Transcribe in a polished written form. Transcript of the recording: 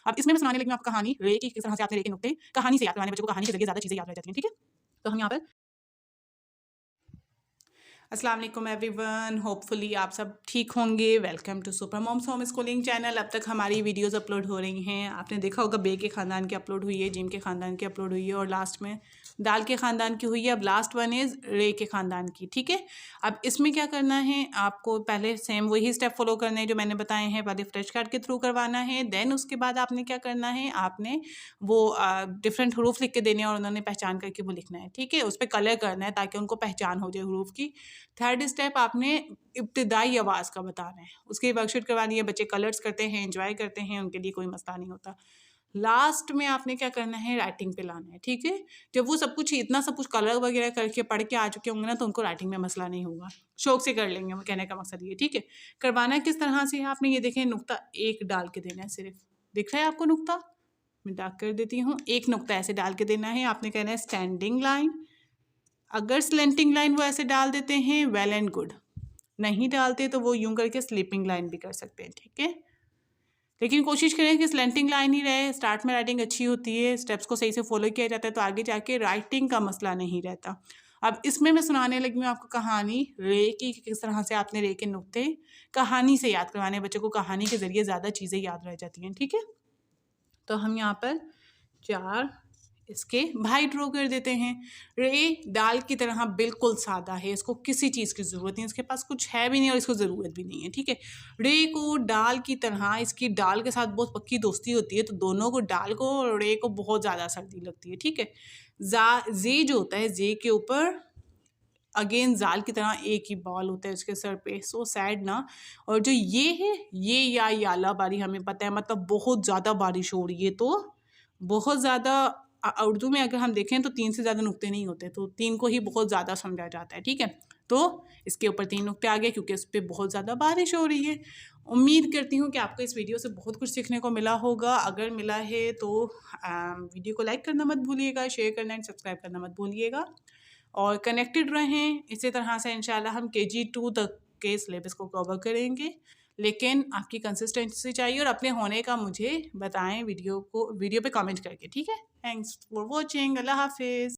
अब इसमें मैं सुनाने लगी हूँ आपको कहानी रे की, किस तरह से आपने रे के नुक्ते कहानी से याद करवाने, बच्चों को कहानी के जरिए ज़्यादा चीज़ें याद रह जाती हैं, ठीक है? तो हम यहाँ पर अस्सलाम वालेकुम एवरीवन, होपफुली आप सब ठीक होंगे। Welcome to super moms home schooling channel. अब तक हमारी वीडियोस अपलोड हो रही हैं। आपने देखा होगा बे के ख़ानदान की अपलोड हुई है, जिम के ख़ानदान की अपलोड हुई है और लास्ट में दाल के ख़ानदान की हुई है। अब लास्ट वन इज़ रे के ख़ानदान की, ठीक है? अब इसमें क्या करना है, आपको पहले सेम वही स्टेप फॉलो करने हैं जो मैंने बताए हैं। पहले फ्लैश कार्ड के थ्रू करवाना है, देन उसके बाद आपने क्या करना है, आपने वो डिफरेंट हरूफ लिख के देने हैं और उन्होंने पहचान करके वो लिखना है, ठीक है? उस पर कलर करना है ताकि उनको पहचान हो जाए हरूफ की। थर्ड स्टेप आपने इब्तिदाई आवाज़ का बताना है, उसकी वर्कशीट करवानी है। बच्चे कलर्स करते हैं, एंजॉय करते हैं, उनके लिए कोई मसला नहीं होता। लास्ट में आपने क्या करना है, राइटिंग पे लाना है, ठीक है? जब वो सब कुछ इतना सब कुछ कलर वगैरह करके पढ़ के आ चुके होंगे ना, तो उनको राइटिंग में मसला नहीं होगा, शौक से कर लेंगे। वो कहने का मकसद ये, ठीक है? करवाना है किस तरह से है, आपने ये देखें नुक्ता एक डाल के देना है, सिर्फ दिख रहा है आपको नुक्ता, मैं डार्क कर देती हूँ। एक नुक्ता ऐसे डाल के देना है। आपने कहना है स्टैंडिंग लाइन। अगर स्लेंटिंग लाइन वो ऐसे डाल देते हैं, वेल एंड गुड। नहीं डालते तो वो यूं करके स्लीपिंग लाइन भी कर सकते हैं, ठीक है? लेकिन कोशिश करें कि स्लेंटिंग लाइन ही रहे। स्टार्ट में राइटिंग अच्छी होती है, स्टेप्स को सही से फॉलो किया जाता है, तो आगे जाके राइटिंग का मसला नहीं रहता। अब इसमें मैं सुनाने लगी हूँ आपको कहानी रे की, कि किस तरह से आपने रे के नुक्ते कहानी से याद करवाने। बच्चों को कहानी के ज़रिए ज़्यादा चीज़ें याद रह जाती हैं, ठीक है? तो हम यहाँ पर 4 इसके भाई ड्रॉ कर देते हैं। रे दाल की तरह बिल्कुल सादा है, इसको किसी चीज़ की ज़रूरत नहीं, इसके पास कुछ है भी नहीं और इसको ज़रूरत भी नहीं है, ठीक है? रे को डाल की तरह, इसकी डाल के साथ बहुत पक्की दोस्ती होती है, तो दोनों को, डाल को और रे को बहुत ज़्यादा सर्दी लगती है, ठीक है? जे जो होता है, जे के ऊपर अगेन जाल की तरह एक ही बॉल होता है उसके सर पे। सो सैड ना। और जो ये है, ये या याला बारी, हमें पता है मतलब बहुत ज़्यादा बारिश हो रही है, तो बहुत ज़्यादा उर्दू में अगर हम देखें तो 3 से ज़्यादा नुक्ते नहीं होते, तो 3 को ही बहुत ज़्यादा समझा जाता है, ठीक है? तो इसके ऊपर 3 नुक्ते आ गए क्योंकि इस पर बहुत ज़्यादा बारिश हो रही है। उम्मीद करती हूँ कि आपको इस वीडियो से बहुत कुछ सीखने को मिला होगा। अगर मिला है तो वीडियो को लाइक करना मत भूलिएगा, शेयर करना एंड सब्सक्राइब करना मत भूलिएगा और कनेक्टेड रहें। इसी तरह से इंशाल्लाह हम KG2 तक के सिलेबस को कवर करेंगे, लेकिन आपकी कंसिस्टेंसी चाहिए और अपने होने का मुझे बताएं वीडियो पे कमेंट करके, ठीक है? Thanks for watching. अल्लाह हाफिज़।